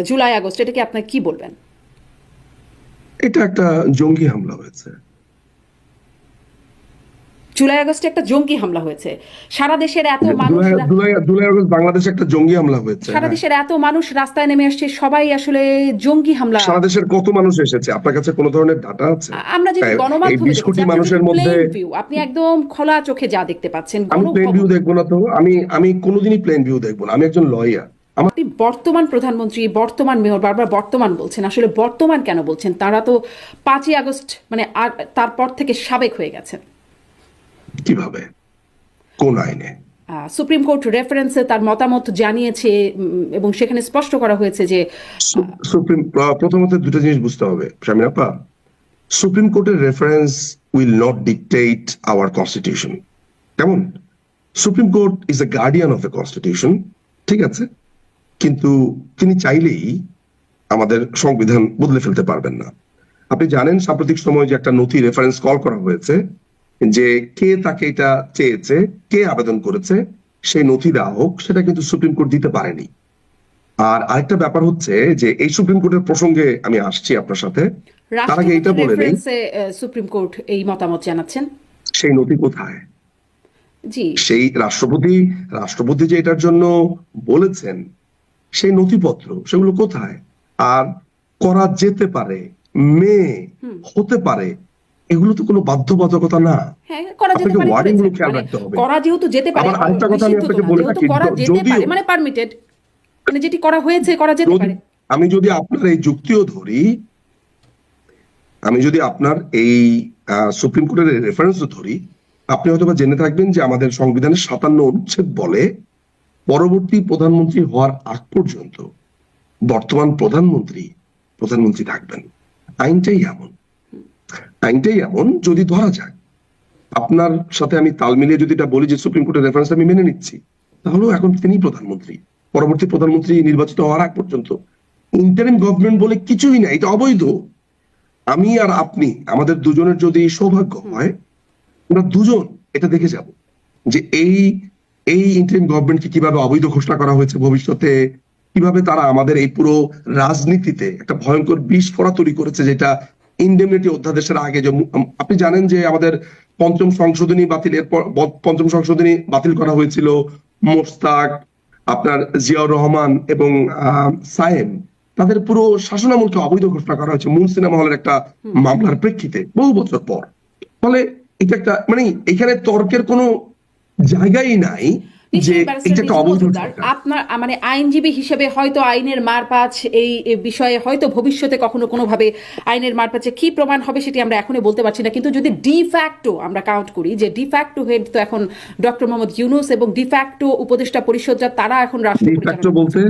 July August এটাকে আপনার কি বলবেন? এটা একটা জঙ্গি হামলা হয়েছে। জুলাই আগস্টে একটা জঙ্গি হামলা হয়েছে। সারা দেশের এত মানুষ জুলাই জুলাই জুলাই আগস্ট বাংলাদেশে একটা জঙ্গি হামলা হয়েছে। সারা দেশের এত মানুষ রাস্তায় নেমে আসছে, সবাই আসলে জঙ্গি হামলা। সারা দেশের কত মানুষ এসেছে? আপনার কাছে কোনো ধরনের ডাটা আছে? আমরা যেটা এই গণমাধ্যমে 20 কোটি দেখেছি, মানুষের মধ্যে আপনি একদম খোলা চোখে যা দেখতে পাচ্ছেন। আমি প্লেন ভিউ দেখবো না তো? আমি কোনোদিনই প্লেন ভিউ দেখবো না। আমি একজন লয়ার। আপনি বর্তমান প্রধানমন্ত্রী, বর্তমান মেয়র, বারবার বর্তমান বলছেন, আসলে বর্তমান কেন বলছেন? তারা তো 5ই আগস্ট মানে আর তারপর থেকে সাবেক হয়ে গেছেন। কিভাবে? কোন আইনে? সুপ্রিম কোর্ট রেফারেন্সে তার মতামত জানিয়েছে এবং সেখানে স্পষ্ট করা হয়েছে যে সুপ্রিম প্রথমত দুটো জিনিস বুঝতে হবে শামিনা আপা। সুপ্রিম কোর্টের reference will not dictate our constitution. কেমন? Supreme court is a guardian of the constitution, ঠিক আছে, কিন্তু তিনি চাইলেই আমাদের সংবিধান বদলে ফেলতে পারবেন না। আপনি জানেন সাম্প্রতিক সময়ে যে একটা নথি রেফারেন্স কল করা হয়েছে, যে কে তাকে এটা চেয়েছে, কে আবেদন করেছে, সেই নথি দেওয়া হোক, সেটা কিন্তু সুপ্রিম কোর্ট দিতে পারেনি। আর আরেকটা ব্যাপার হচ্ছে যে এই সুপ্রিম কোর্টের প্রসঙ্গে আমি আসছি আপনার সাথে, তার আগে এটা বলে নেই সুপ্রিম কোর্ট এই মতামত জানাচ্ছেন। সেই নথি কোথায়? জি, সেই রাষ্ট্রপতি যে এটার জন্য বলেছেন, সেই নথিপত্র সেগুলো কোথায়? আর করা যেতে পারে, মেয়ে হতে পারে, এগুলো তো কোনো বাধ্যবাধকতা না। হ্যাঁ, করা যেতে আপনাকে পারে, ওয়ার্ডিং গুলো করেছেন। খেয়াল মানে রাখতে হবে। করা যেহেতু যেতে পারে, আবার আরেকটা কথা আমি নিষিদ্ধ তো আপনাকে না, বলে যেহেতু রাখি, করা যেতে যদিও পারে মানে পারমিটেড, মানে যেটি করা হয়েছে করা যেতে পারে। আমি যদি আপনার এই যুক্তিও ধরি, আমি যদি আপনার এই সুপ্রিম কোর্টের রেফারেন্সও ধরি, আপনি হয়তো বা জেনে থাকবেন যে আমাদের সংবিধানের 57 অনুচ্ছেদ বলে পরবর্তী প্রধানমন্ত্রী হওয়ার আগ পর্যন্ত বর্তমান প্রধানমন্ত্রী থাকবেন। আইনটাই এমন যদি ধরা যায়, আপনার সাথে আমি তাল মিলিয়ে যদি এটা বলি যে সুপ্রিম কোর্টের রেফারেন্স আমি মেনে নিচ্ছি, তাহলেও এখন তিনি প্রধানমন্ত্রী, পরবর্তী প্রধানমন্ত্রী নির্বাচিত হওয়ার আগ পর্যন্ত ইন্টারিম গভর্নমেন্ট বলে কিছুই না, এটা অবৈধ। আমি আর আপনি, আমাদের দুজনের যদি সৌভাগ্য হয়, আমরা দুজন এটা দেখে যাব যে এই ইন্টারিম গভর্নমেন্টকে কিভাবে অবৈধ ঘোষণা করা হয়েছে, ভবিষ্যতে কিভাবে তারা আমাদের এই পুরো রাজনীতিতে একটা ভয়ঙ্কর বিস্ফোরা তৈরি করেছে, যেটা ইনডেমনিটি অধ্যাদেশের আগে যে আপনি জানেন যে আমাদের পঞ্চম সংশোধনী বাতিল করা হয়েছিল। মোশতাক, আপনার জিয়াউর রহমান এবং সায়েম, তাদের পুরো শাসনামলকে অবৈধ ঘোষণা করা হয়েছে মুন সিনেমা হলের একটা মামলার প্রেক্ষিতে বহু বছর পর। ফলে এটা একটা মানে এখানে তর্কের কোনো জায়গাই নাই যে এটা একটা অবৈধ। আপনার মানে আইনজীবী হিসেবে হয়তো আইনের মারপ্যাচ এই বিষয়ে হয়তো ভবিষ্যতে কখনো কোনোভাবে আইনের মারপ্যাচে কি প্রমাণ হবে সেটি আমরা এখনই বলতে পারছি না, কিন্তু যদি ডিফ্যাক্টো আমরা কাউন্ট করি যে ডিফ্যাক্টো হেড তো এখন ডক্টর মোহাম্মদ ইউনূস এবং ডিফ্যাক্টো উপদেষ্টা পরিষদ তারা এখন রাষ্ট্র ডিফ্যাক্টো বলতে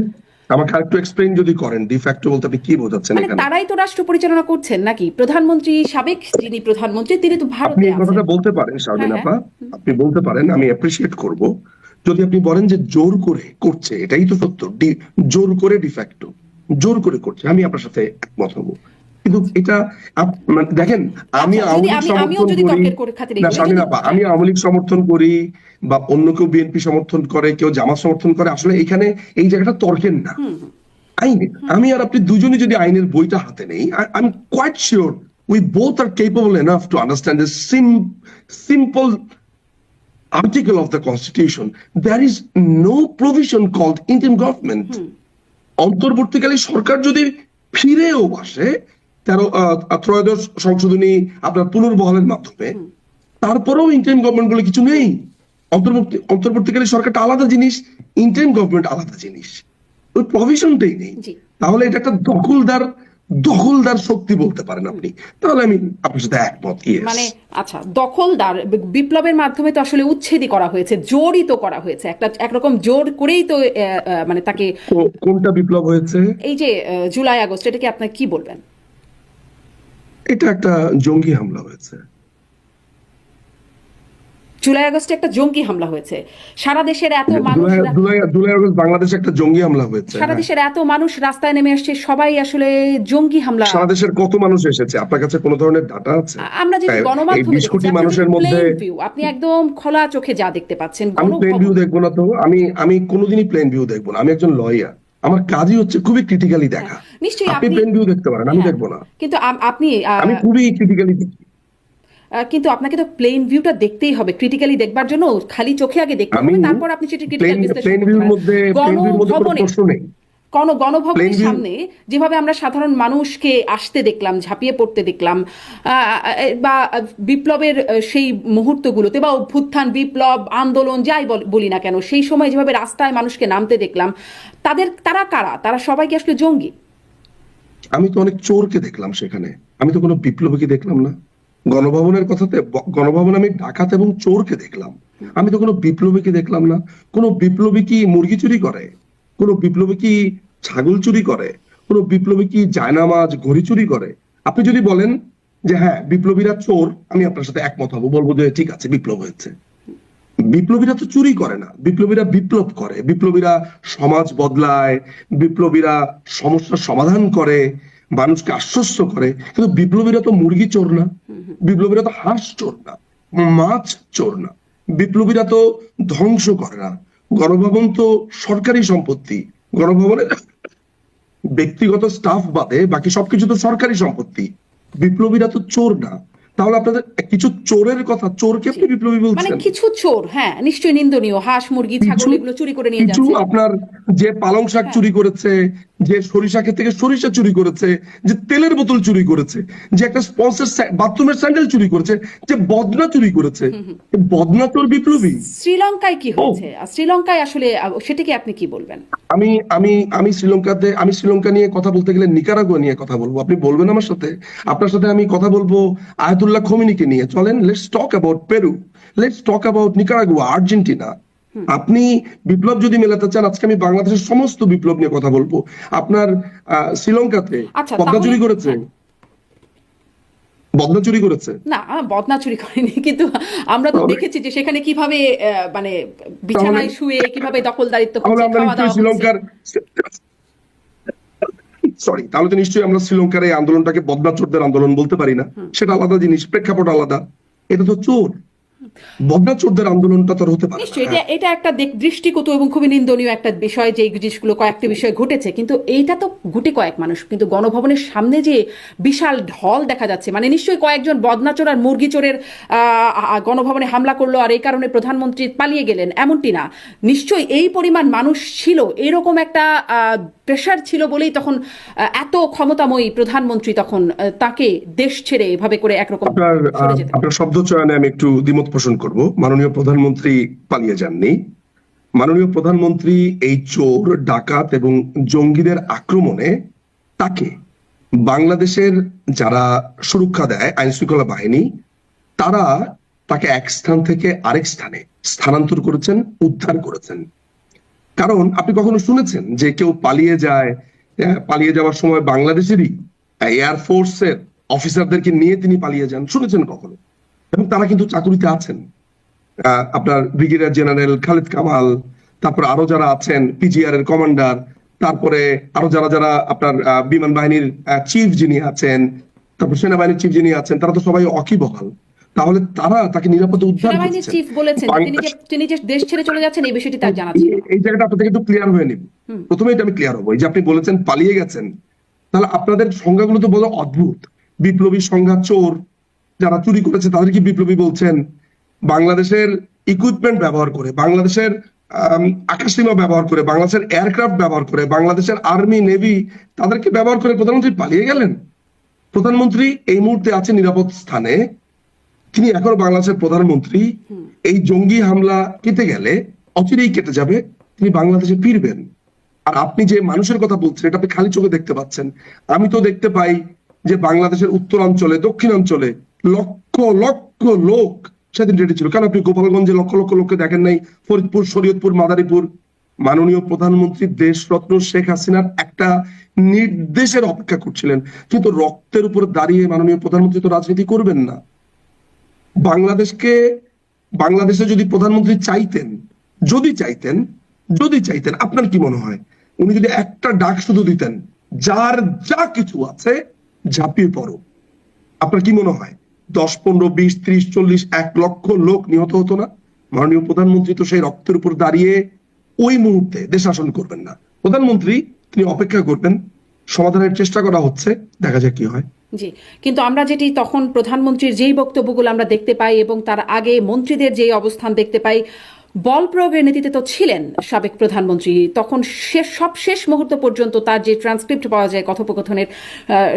আমাকে আরেকটু এক্সপ্লেইন যদি করেন, ডিফ্যাক্টো বলতে আপনি কি বোঝাচ্ছেন এখানে? তারাই তো রাষ্ট্র পরিচালনা করছেন নাকি? প্রধানমন্ত্রী, সাবেক যিনি প্রধানমন্ত্রী তিনি তো ভারতে আপনি এই আছেন। কথাটা বলতে পারেন শারমিন আপা, আপনি বলতে পারেন, আমি অ্যাপ্রিশিয়েট করব যদি আপনি বলেন যে জোর করে করছে, এটাই তো সত্য, জোর করে ডিফ্যাক্টো জোর করে করছে, আমি আপনার সাথে একমত হব। কিন্তু এটা দেখেন, আমি আওয়ামী লীগ সমর্থন করি না শারমিন আপা, আমি আওয়ামী লীগ সমর্থন করি বা অন্য কেউ বিএনপি সমর্থন করে, কেউ জামাত সমর্থন করে, আসলে এখানে এই জায়গাটা তর্কের না। আইনে আমি আর আপনি দুজনই যদি আইনের বইটা হাতে নেই, I am quite sure we both are capable enough to understand the simple article of the constitution. There is no provision called interim government. অন্তর্বর্তীকালীন সরকার যদি ফিরেও আসে ত্রয়োদশ সংশোধনী আপনার পুনর্বহালের মাধ্যমে, তারপরেও ইন্টারিম গভর্নমেন্ট বলে কিছু নেই। অন্তর্বর্তীকালীন সরকারটা আলাদা জিনিস, ইন্টারিম গভর্নমেন্ট আলাদা জিনিস, ওই প্রভিশনটাই নেই। তাহলে এটা একটা দখলদার শক্তি বলতে পারেন আপনি, তাহলে আমি আপনার সাথে একমত। মানে আচ্ছা, দখলদার বিপ্লবের মাধ্যমে তো আসলে উচ্ছেদই করা হয়েছে, জোরই তো করা হয়েছে, একরকম জোর করেই তো মানে তাকে। কোনটা বিপ্লব হয়েছে? এই যে জুলাই আগস্ট, এটাকে আপনার কি বলবেন? এটা একটা জঙ্গি হামলা হয়েছে। জুলাই আগস্টে একটা জঙ্গি হামলা হয়েছে। সারা দেশের এত মানুষ জুলাই আগস্ট বাংলাদেশে একটা জঙ্গি হামলা হয়েছে। সারা দেশের এত মানুষ রাস্তায় নেমে আসছে, সবাই আসলে জঙ্গি হামলা। সারা দেশের কত মানুষ এসেছে? আপনার কাছে কোনো ধরনের ডাটা আছে? আমরা যেটা গণমাধ্যমে 20 কোটি মানুষের মধ্যে আপনি একদম খোলা চোখে যা দেখতে পাচ্ছেন। আমি প্লেন ভিউ দেখবো না তো? আমি কোনোদিনই প্লেন ভিউ দেখবো না। আমি একজন লয়ার, আমার কাজই হচ্ছে খুবই ক্রিটিক্যালি দেখা। নিশ্চয়ই আপনি আপনি প্লেন ভিউ দেখতে পারেন, আমি হ্যাঁ, দেখবো না। কিন্তু আপনি আমি খুবই ক্রিটিক্যালি দেখি। কিন্তু আপনাকে তো প্লেন ভিউটা দেখতেই হবে, ক্রিটিক্যালি দেখবার জন্য খালি চোখে আগে দেখতে আমি হবে, তারপর আপনি সেটি ক্রিটিক্যাল বিশ্লেষণ প্লেন করতে ভিউর পারেন। মধ্যে কোনো গণভবনে প্রশ্ন নেই। প্লেন গণভবনের ভিউ সামনে যেভাবে আমরা সাধারণ মানুষকে আসতে দেখলাম, ঝাঁপিয়ে পড়তে দেখলাম, বা বিপ্লবের সেই মুহূর্তগুলোতে বা অভ্যুত্থান, বিপ্লব, আন্দোলন যাই বলি না কেন, সেই সময় যেভাবে রাস্তায় মানুষকে নামতে দেখলাম, তারা কারা? তারা সবাই কি আসলে জঙ্গি? আমি তো অনেক চোরকে দেখলাম সেখানে, আমি তো কোনো বিপ্লবীকে দেখলাম না। গণভবনের কথাতে, গণভবনে আমি ডাকাত এবং চোরকে দেখলাম, আমি তো কোনো বিপ্লবীকে দেখলাম না। কোনো বিপ্লবী কি মুরগি চুরি করে? কোনো বিপ্লবী কি ছাগল চুরি করে? কোনো বিপ্লবী কি জায়নামাজ, ঘড়ি চুরি করে? আপনি যদি বলেন যে হ্যাঁ বিপ্লবীরা চোর, আমি আপনার সাথে একমত হবো, বলবো যে ঠিক আছে বিপ্লব হয়েছে। বিপ্লবীরা তো চুরি করে না, বিপ্লবীরা বিপ্লব করে, বিপ্লবীরা সমাজ বদলায়, বিপ্লবীরা সমস্যার সমাধান করে, মানুষকে আশ্বস্ত করে। কিন্তু বিপ্লবীরা তো মুরগি চোর না, বিপ্লবীরা তো হাঁস চোর না, মাছ চোর না, বিপ্লবীরা তো ধ্বংস করে না। গণভবন তো সরকারি সম্পত্তি, গণভবনের ব্যক্তিগত স্টাফ বাদে বাকি সবকিছু তো সরকারি সম্পত্তি। বিপ্লবীরা তো চোর না। তাহলে আপনাদের কিছু চোরের কথা, চোরকে আপনি বিপ্লবী মানে বলছেন? কিছু চোর, হ্যাঁ নিশ্চয়ই নিন্দনীয়, হাঁস, মুরগি, ছাগল কিছু এগুলো চুরি করে নিয়ে কিছু যাচ্ছে। আপনার যে পালং শাক হ্যাঁ, চুরি করেছে, যে সরিষা ক্ষেত থেকে সরিষা চুরি করেছে, যে তেলের বোতল চুরি করেছে, যে একটা স্পন্সর বাথরুমের স্যান্ডেল চুরি করেছে, যে বদনা চুরি করেছে, বদনা তোর বিপ্লবী। শ্রীলঙ্কায় কি ও, হয়েছে? শ্রীলঙ্কায় আসলে সেটাকে আপনি কি বলবেন? আমি আমি আমি শ্রীলঙ্কা নিয়ে কথা বলতে গেলে নিকারাগুয়া নিয়ে কথা বলবো, আপনি বলবেন আমার সাথে? আপনার সাথে আমি কথা বলবো আয়াতুল্লাহ খোমেনিকে নিয়ে। চলেন, let's talk about Peru, let's talk about Nicaragua, Argentina. আপনি বিপ্লব যদি মেলাতে চান, আজকে আমি বাংলাদেশের সমস্ত বিপ্লব নিয়ে কথা বলবো। আপনার শ্রীলঙ্কাতে আচ্ছা, পদ্মা তাহলে চুরি করেছে, হ্যাঁ, বদনা চুরি করেছে। না বদনা চুরি করেনি, কিন্তু আমরা তো তাহলে দেখেছি যে সেখানে কিভাবে মানে তাহলে বিছানায় শুয়ে কিভাবে দখলদারিত্ব তাহলে হচ্ছে, আমরা খাওয়া নিশ্চয়ই দাওয়া হচ্ছে। শ্রীলঙ্কার, সরি, তাহলে তো নিশ্চয়ই আমরা শ্রীলঙ্কার এই আন্দোলনটাকে বদনা চোরদের আন্দোলন বলতে পারি না। সেটা আলাদা জিনিস, প্রেক্ষাপট আলাদা। এটা তো চোর, বদনা চোরদের আন্দোলনটা তো আর হতে পারে না। নিশ্চয়ই এটা হ্যাঁ, এটা একটা দৃষ্টিকটু এবং খুবই নিন্দনীয় একটা বিষয়, যে এই জিনিসগুলো কয়েকটি বিষয় ঘটেছে, কিন্তু এইটা তো গুটি কয়েক মানুষ, কিন্তু গণভবনের সামনে যে বিশাল ঢল দেখা যাচ্ছে, মানে নিশ্চয়ই কয়েকজন বদনাচোর আর মুরগি চোরের গণভবনে হামলা করলো আর এই কারণে প্রধানমন্ত্রী পালিয়ে গেলেন এমনটি না। নিশ্চয়ই এই পরিমাণ মানুষ ছিল, এরকম একটা প্রেশার ছিল বলেই তখন এত ক্ষমতাময়ী প্রধানমন্ত্রী তখন তাকে দেশ ছেড়ে এভাবে করে একরকম সরে যেতে আপনার শব্দ চয়নে আমি একটু দ্বিমত পোষণ করব। মাননীয় প্রধানমন্ত্রী পালিয়ে যাননি। মাননীয় প্রধানমন্ত্রী এই চোর, ডাকাত এবং জঙ্গিদের আক্রমণে তাকে বাংলাদেশের যারা সুরক্ষা দেয়, আইন শৃঙ্খলা বাহিনী, তারা তাকে এক স্থান থেকে আরেক স্থানে স্থানান্তর করেছেন, উদ্ধার করেছেন। কারণ আপনি কখনো শুনেছেন যে কেউ পালিয়ে যায়, পালিয়ে যাওয়ার সময় বাংলাদেশেরই এয়ারফোর্সের অফিসারদেরকে নিয়ে তিনি পালিয়ে যান? শুনেছেন কখনো? এবং তারা কিন্তু চাকুরিতে আছেন। আপনার ব্রিগেডিয়ার জেনারেল খালিদ কামাল, তারপর আরো যারা আছেন, পিজিআর এর কমান্ডার, তারপরে আরো যারা যারা আপনার বিমান বাহিনীর চিফ যিনি আছেন, তারপর সেনাবাহিনীর চিফ যিনি আছেন, তারা তো সবাই অকিবহাল। তাহলে তারা তাকে নিরাপদে উদ্ধার সেনাবাহিনীর করেছেন। চিফ বলেছেন তিনি যে দেশ ছেড়ে চলে যাচ্ছেন, এই বিষয়টি তার জানা ছিল। এই জায়গাটা আপনাদের একটু ক্লিয়ার হয়ে নিব। প্রথমে এটা আমি ক্লিয়ার হবো, এই যে আপনি বলেছেন পালিয়ে গেছেন, তাহলে আপনাদের সংজ্ঞাগুলো তো বড় অদ্ভুত। বিপ্লবী সংজ্ঞা চোর, যারা চুরি করেছে তাদেরকে বিপ্লবী বলছেন। বাংলাদেশের ইকুইপমেন্ট ব্যবহার করে, বাংলাদেশের আকাশসীমা ব্যবহার করে, বাংলাদেশের এয়ারক্রাফট ব্যবহার করে, বাংলাদেশের আর্মি নেভি, তাদেরকে ব্যবহার করে প্রধানমন্ত্রী পালিয়ে গেলেন। প্রধানমন্ত্রী এই মুহূর্তে আছে নিরাপদ স্থানে, তিনি এখনো বাংলাদেশের প্রধানমন্ত্রী। এই জঙ্গি হামলা কেটে গেলে, অচিরেই কেটে যাবে, তিনি বাংলাদেশে ফিরবেন। আর আপনি যে মানুষের কথা বলছেন, এটা আপনি খালি চোখে দেখতে পাচ্ছেন। আমি তো দেখতে পাই যে বাংলাদেশের উত্তরাঞ্চলে, দক্ষিণাঞ্চলে লক্ষ লক্ষ লোক সেদিন রেডি ছিল। কেন আপনি গোপালগঞ্জে লক্ষ লক্ষ লোককে দেখেন নাই? ফরিদপুর, শরীয়তপুর, মাদারীপুর। মাননীয় প্রধানমন্ত্রী দেশরত্ন শেখ হাসিনার একটা নির্দেশের অপেক্ষা করছিলেন, কিন্তু রক্তের উপর দাঁড়িয়ে মাননীয় প্রধানমন্ত্রী তো রাজনীতি করবেন না। বাংলাদেশে যদি প্রধানমন্ত্রী চাইতেন, যদি চাইতেন, আপনার কি মনে হয় উনি যদি একটা ডাক শুধু দিতেন, যার যা কিছু আছে ঝাঁপিয়ে পড়ো, আপনার কি মনে হয় 10, 15, 20, 30, 40, 1 লক্ষ লোক নিহত হতো না? মাননীয় প্রধানমন্ত্রী তো সেই রক্তের উপর দাঁড়িয়ে ওই মুহূর্তে দেশ শাসন করবেন না, প্রধানমন্ত্রী তিনি অপেক্ষা করবেন, সমাধানের চেষ্টা করা হচ্ছে, দেখা যাক কি হয়। জি, কিন্তু আমরা যেটি তখন প্রধানমন্ত্রীর যেই বক্তব্যগুলো আমরা দেখতে পাই এবং তার আগে মন্ত্রীদের যেই অবস্থান দেখতে পাই, বল প্রয়োগের নীতিতে তো ছিলেন সাবেক প্রধানমন্ত্রী। তখন শেষ মুহূর্ত পর্যন্ত তার যে ট্রান্সক্রিপ্ট পাওয়া যায় কথোপকথনের,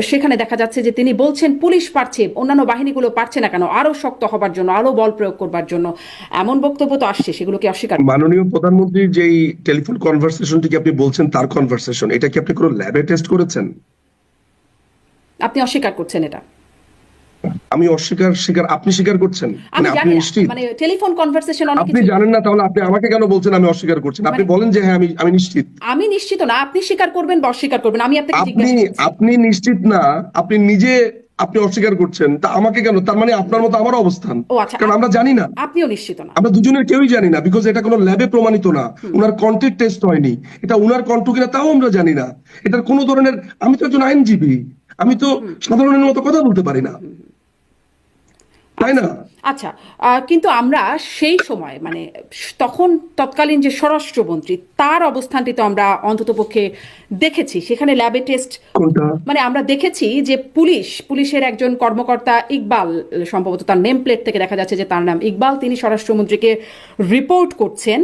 সেখানে দেখা যাচ্ছে যে তিনি বলছেন পুলিশ পারছে, অন্যান্য বাহিনীগুলো পারছে না কেন, আরো শক্ত হবার জন্য, আরো বল প্রয়োগ করবার জন্য। এমন বক্তব্য তো আসছে, সেগুলোকে অস্বীকার। মাননীয় প্রধানমন্ত্রীর যেই টেলিফোন কনভারসেশনটি আপনি বলছেন, তার কনভারসেশন, এটা কি আপনি কোনো ল্যাবে টেস্ট করেছেন? আপনি অস্বীকার করছেন এটা? আমি অস্বীকার, আপনি স্বীকার করছেন? আমি আপনি জানি না, নিশ্চিত? মানে টেলিফোন কনভারসেশন অনেক আপনি কিছু। জানেন না, তাহলে আপনি আমাকে কেন বলছেন আমি অস্বীকার করছেন? আপনি বলেন যে হ্যাঁ আমি নিশ্চিত। আমি নিশ্চিত না, আপনি স্বীকার করবেন বা অস্বীকার করবেন, আমি আপনাকে জিজ্ঞাসা করছি। আপনি নিশ্চিত না, আপনি নিজে আপনি অস্বীকার করছেন, তা আমাকে কেন? তার মানে আপনার মতো আমারও অবস্থান, ও আচ্ছা, কারণ আমরা জানি না। আপনিও নিশ্চিত না? আমরা দুজনের কেউই জানি না, বিকজ এটা কোনো ল্যাবে প্রমাণিত না, উনার কন্টেন্ট টেস্ট হয়নি, এটা উনার কণ্ঠ কিনা তাও আমরা জানি না। এটার কোনো ধরনের, আমি তো একজন আইনজীবী, আমি তো সাধারণের মতো কথা বলতে পারি না, তাই না? আচ্ছা, কিন্তু আমরা সেই সময় মানে তখন তৎকালীন যে স্বরাষ্ট্রমন্ত্রী, তার অবস্থানটি তো আমরা অন্ততপক্ষে দেখেছি, সেখানে ল্যাবে টেস্ট। কোনটা? মানে আমরা দেখেছি যে পুলিশের একজন কর্মকর্তা ইকবাল, সম্ভবত তার নেম প্লেট থেকে দেখা যাচ্ছে যে তার নাম ইকবাল, তিনি স্বরাষ্ট্রমন্ত্রীকে রিপোর্ট করছেন,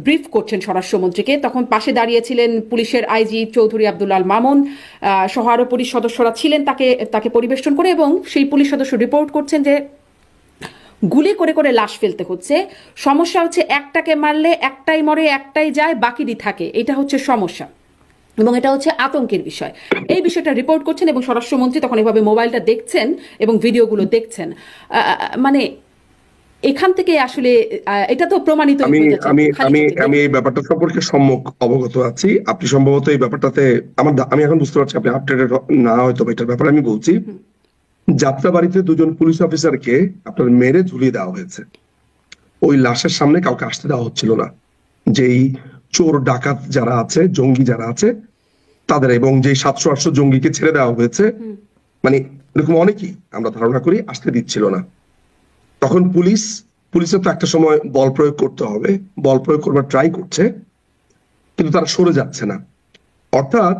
ব্রিফ করছেন স্বরাষ্ট্রমন্ত্রীকে। তখন পাশে দাঁড়িয়েছিলেন পুলিশের আইজি চৌধুরী আব্দুল আল মামুন সহ আরো পুলিশ সদস্যরা ছিলেন তাকে পরিবেষ্টন করে, এবং সেই পুলিশ সদস্য রিপোর্ট করছেন যে গুলি করে করে লাশ ফেলতে হচ্ছে। সমস্যা হচ্ছে একটাকে মারলে একটাই মরে, একটাই যায়, বাকিটি থাকে। এটা হচ্ছে সমস্যা এবং এটা হচ্ছে আতঙ্কের বিষয়। এই বিষয়টা রিপোর্ট করছেন এবং স্বরাষ্ট্রমন্ত্রী তখন এভাবে মোবাইলটা দেখছেন এবং ভিডিওগুলো দেখছেন। মানে এখান থেকে আসলে এটা তো প্রমাণিত। আমি এই ব্যাপারটা সম্পর্কে সম্যক অবগত আছি। আপনি সম্ভবত এই ব্যাপারটাতে আমি এখন বুঝতে পারছি আপনি আপডেটেড না, হয়তো এটার ব্যাপারে আমি বলছি। যাত্রাবাড়িতে দুজন পুলিশ অফিসারকে আপনার মেরে ঝুলিয়ে দেওয়া হয়েছে। ওই লাশের সামনে কাউকে আসতে দেওয়া হচ্ছিল না, যেই চোর ডাকাত যারা আছে, জঙ্গি যারা আছে তাদের, এবং যে 700-800 জঙ্গিকে ছেড়ে দেওয়া হয়েছে, মানে এরকম অনেকেই আমরা ধারণা করি আসতে দিচ্ছিল না। তখন পুলিশের তো একটা সময় বল প্রয়োগ করতে হবে, বল প্রয়োগ করবার ট্রাই করছে, কিন্তু তারা সরে যাচ্ছে না। অর্থাৎ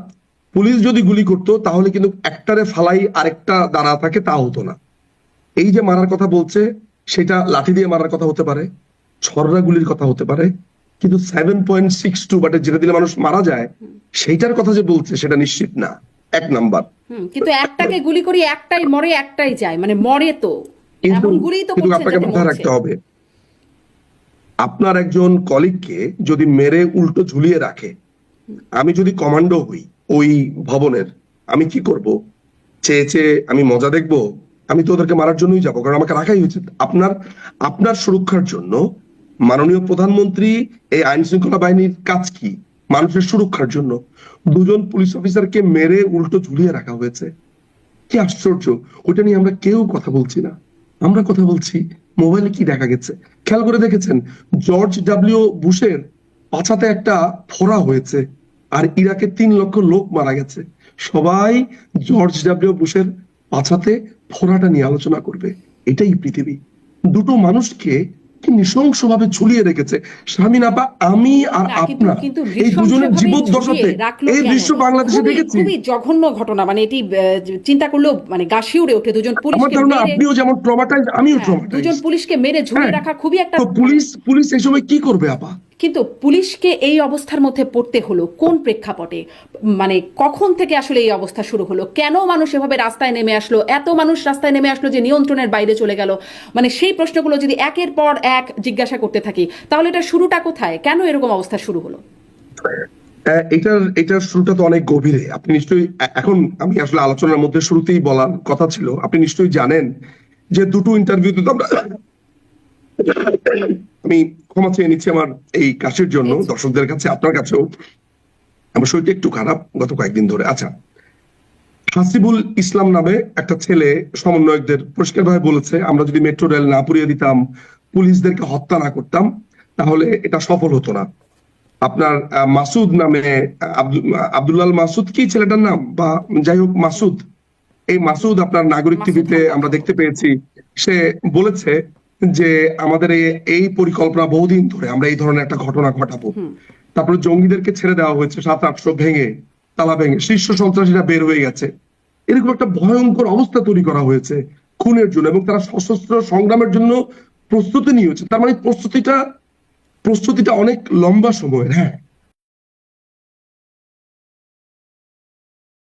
পুলিশ যদি গুলি করতো তাহলে কিন্তু একটারে ফালাই আরেকটা দাঁড়া থাকে, তা হতো না। এই যে মারার কথা বলছে, সেটা লাঠি দিয়ে মারার কথা হতে পারে, ছররা গুলির কথা হতে পারে, কিন্তু 7.62 বাটে যেটা দিলে মানুষ মারা যায়, সেইটার কথা যে বলছে সেটা নিশ্চিত না, এক নাম্বার। কিন্তু একটাকে গুলি করি একটাই মরে, একটাই যায়, মানে মরে তো, কিন্তু এমন গুলি তো করছে আপনাকে যাতে মাথায় মরছে। রাখতে হবে, আপনার একজন কলিগকে যদি মেরে উল্টো ঝুলিয়ে রাখে, আমি যদি কমান্ডো হই ওই ভবনের, আমি কি করব? চেয়ে চেয়ে আমি মজা দেখবো? আমি তো ওদেরকে মারার জন্যই যাবো, কারণ আমাকে রাখাই উচিত। আপনার সুরক্ষার জন্য মাননীয় প্রধানমন্ত্রী, এই আইন শৃঙ্খলা বাহিনীর কাজ কি? মানুষের সুরক্ষার জন্য দুজন পুলিশ অফিসারকে মেরে উল্টো ঝুলিয়ে রাখা হয়েছে। কি আশ্চর্য! ওইটা নিয়ে আমরা কেউ কথা বলছি না। আমরা কথা বলছি মোবাইলে কি দেখা গেছে। খেয়াল করে দেখেছেন জর্জ ডব্লিউ বুশের পাছাতে একটা ফোড়া হয়েছে, আর ইরাকে 3 লক্ষ লোক মারা গেছে। সবাই জর্জ ডব্লিউ বুশের পাছাতে ফোড়াটা নিয়ে আলোচনা করবে। এটাই পৃথিবী। দুটো মানুষকে কি নৃশংসভাবে ঝুলিয়ে রেখেছে। শারমিন আপা, আমি আর আপনার এই দুজনের জীবদ্দশাতে এই দৃশ্য বাংলাদেশে দেখেছি। খুবই জঘন্য ঘটনা, মানে এটি চিন্তা করলেও মানে গা শিউরে ওঠে। দুজন পুলিশকে মেরে, আপনিও যেমন ট্রমাটাইজ, আমিও ট্রমাটাইজ। দুজন পুলিশকে মেরে ঝুলিয়ে রাখা খুবই একটা। তো পুলিশ এই সময় কি করবে আপা? কিন্তু পুলিশকে এই অবস্থার মধ্যে পড়তে হলো কোন প্রেক্ষাপটে? মানে কখন থেকে আসলে এই অবস্থা শুরু হলো? কেন মানুষ এভাবে রাস্তায় নেমে আসলো? এত মানুষ রাস্তায় নেমে আসলো যে নিয়ন্ত্রণের বাইরে চলে গেল। মানে সেই প্রশ্নগুলো যদি একের পর এক জিজ্ঞাসা করতে থাকি, তাহলে এটা শুরুটা কোথায়? কেন এরকম অবস্থা শুরু হলো? এটার শুরুটা তো অনেক গভীরে। আপনি নিশ্চয়ই, এখন আমি আসলে আলোচনার মধ্যে শুরুতেই বলার কথা ছিল, আপনি নিশ্চয়ই জানেন যে দুটো ইন্টারভিউতে তো আমরা, আমি ক্ষমা চেয়ে নিচ্ছি আমার এই কাশির জন্য দর্শকদের কাছে, আপনার কাছেও। আমার শরীরটা একটু খারাপ গত কয়েকদিন ধরে। আচ্ছা, হাসিবুল ইসলাম নামে একটা ছেলে সমন্বয়কদের পরিষ্কারভাবে বলেছে, আমরা যদি মেট্রো রেল না পুড়িয়ে দিতাম, পুলিশদেরকে হত্যা না করতাম, তাহলে এটা সফল হতো না। আপনার মাসুদ নামে, আব্দুল্লাহ মাসুদ কি ছেলেটার নাম, বা যাই হোক মাসুদ, এই মাসুদ আপনার নাগরিক টিভিতে আমরা দেখতে পেয়েছি, সে বলেছে যে আমাদের এই পরিকল্পনা বহুদিন ধরে, আমরা এই ধরনের একটা ঘটনা ঘটাবো। তারপরে জঙ্গিদেরকে ছেড়ে দেওয়া হয়েছে 700-800 ভেঙে, তালা ভেঙে, শীর্ষ সন্ত্রাসীরা বের হয়ে গেছে। এরকম একটা ভয়ঙ্কর অবস্থা তৈরি করা হয়েছে খুনের জন্য, এবং তারা সশস্ত্র সংগ্রামের জন্য প্রস্তুতি নিয়েছে। তার মানে প্রস্তুতিটা অনেক লম্বা সময়ের। হ্যাঁ,